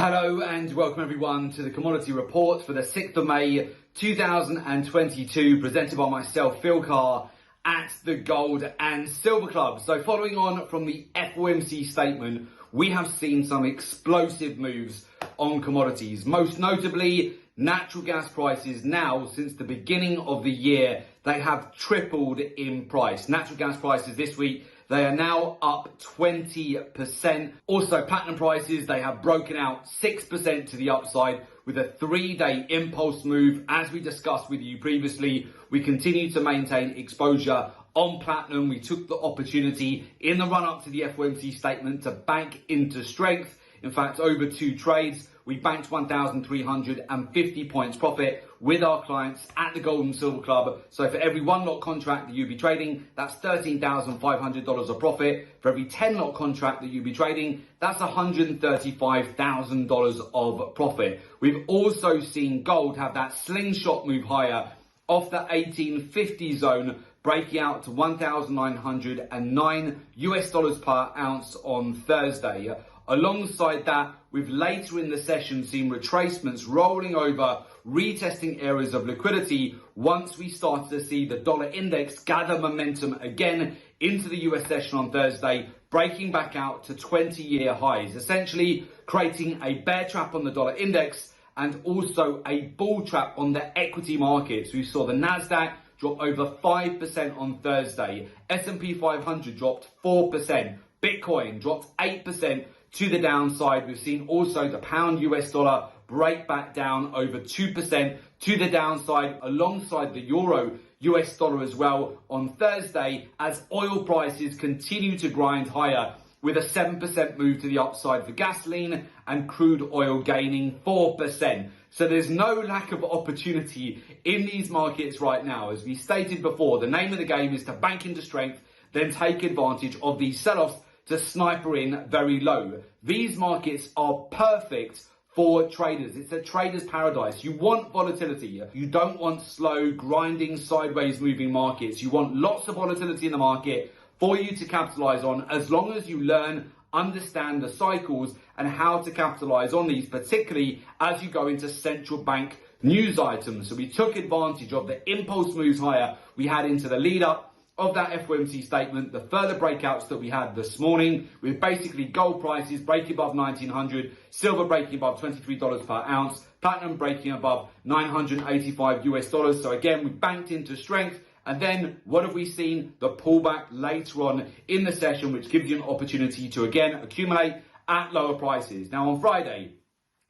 Hello and welcome everyone to the Commodity Report for the 6th of May 2022, presented by myself, Phil Carr, at the Gold and Silver Club. So following on from the FOMC statement, we have seen some explosive moves on commodities, most notably natural gas prices. Now, since the beginning of the year, they have tripled in price. Natural gas prices this week, they are now up 20%. Also, platinum prices, they have broken out 6% to the upside with a 3-day impulse move. As we discussed with you previously, we continue to maintain exposure on platinum. We took the opportunity in the run-up to the FOMC statement to bank into strength. In fact, over 2 trades, we banked 1,350 points profit with our clients at the Gold and Silver Club. So for every 1 lot contract that you'll be trading, that's $13,500 of profit. For every 10 lot contract that you'll be trading, that's $135,000 of profit. We've also seen gold have that slingshot move higher off the 1850 zone, breaking out to $1,909 per ounce on Thursday. Alongside that, we've later in the session seen retracements rolling over, retesting areas of liquidity once we started to see the dollar index gather momentum again into the US session on Thursday, breaking back out to 20-year highs, essentially creating a bear trap on the dollar index and also a bull trap on the equity markets. We saw the Nasdaq drop over 5% on Thursday, S&P 500 dropped 4%, Bitcoin dropped 8%. To the downside. We've seen also the pound US dollar break back down over 2% to the downside, alongside the euro US dollar as well on Thursday, as oil prices continue to grind higher with a 7% move to the upside for gasoline and crude oil gaining 4%. So there's no lack of opportunity in these markets right now. As we stated before, the name of the game is to bank into strength, then take advantage of these sell-offs to sniper in very low. These markets are perfect for traders. It's a trader's paradise. You want volatility. You don't want slow, grinding, sideways moving markets. You want lots of volatility in the market for you to capitalize on, as long as you learn, understand the cycles and how to capitalize on these, particularly as you go into central bank news items. So we took advantage of the impulse moves higher we had into the lead up of that FOMC statement, the further breakouts that we had this morning, with basically gold prices breaking above 1900, silver breaking above $23 per ounce, platinum breaking above $985. So again, we banked into strength. And then what have we seen? The pullback later on in the session, which gives you an opportunity to again accumulate at lower prices. Now on Friday,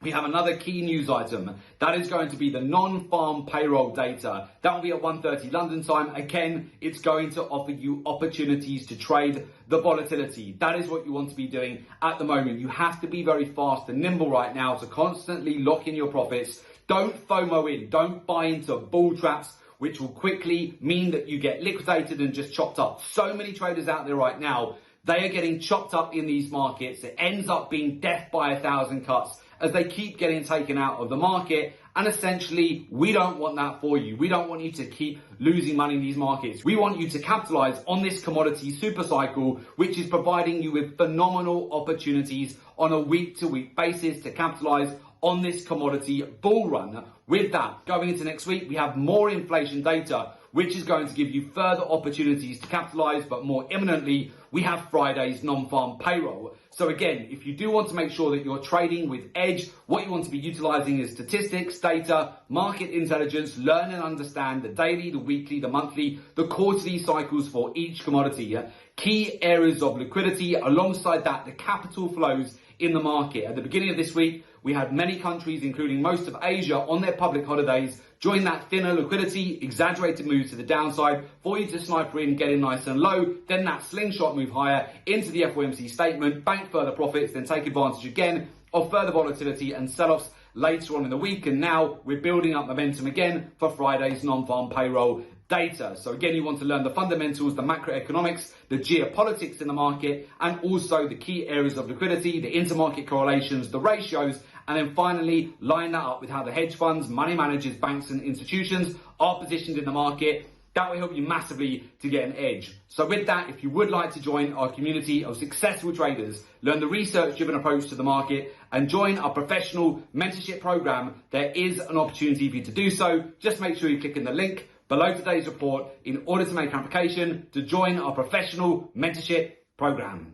we have another key news item. That is going to be the non-farm payroll data. That will be at 1:30 London time. Again, it's going to offer you opportunities to trade the volatility. That is what you want to be doing at the moment. You have to be very fast and nimble right now to constantly lock in your profits. Don't FOMO in. Don't buy into bull traps, which will quickly mean that you get liquidated and just chopped up. So many traders out there right now, they are getting chopped up in these markets. It ends up being death by 1,000 cuts as they keep getting taken out of the market. And essentially, we don't want that for you. We don't want you to keep losing money in these markets. We want you to capitalize on this commodity super cycle, which is providing you with phenomenal opportunities on a week-to-week basis to capitalize on this commodity bull run. With that, going into next week, we have more inflation data, which is going to give you further opportunities to capitalize, but more imminently, we have Friday's non-farm payroll. So again, if you do want to make sure that you're trading with edge, what you want to be utilizing is statistics, data, market intelligence, learn and understand the daily, the weekly, the monthly, the quarterly cycles for each commodity. Key areas of liquidity, alongside that, the capital flows in the market. At the beginning of this week, we had many countries, including most of Asia, on their public holidays, join that thinner liquidity, exaggerated moves to the downside for you to sniper in, get in nice and low, then that slingshot move higher into the FOMC statement, bank further profits, then take advantage again of further volatility and sell-offs later on in the week. And now we're building up momentum again for Friday's non-farm payroll data. So again, you want to learn the fundamentals, the macroeconomics, the geopolitics in the market, and also the key areas of liquidity, the intermarket correlations, the ratios, and then finally line that up with how the hedge funds, money managers, banks and institutions are positioned in the market That will help you massively to get an edge. So with that, if you would like to join our community of successful traders, learn the research-driven approach to the market, and join our professional mentorship program, there is an opportunity for you to do so. Just make sure you click in the link below today's report in order to make an application to join our professional mentorship program.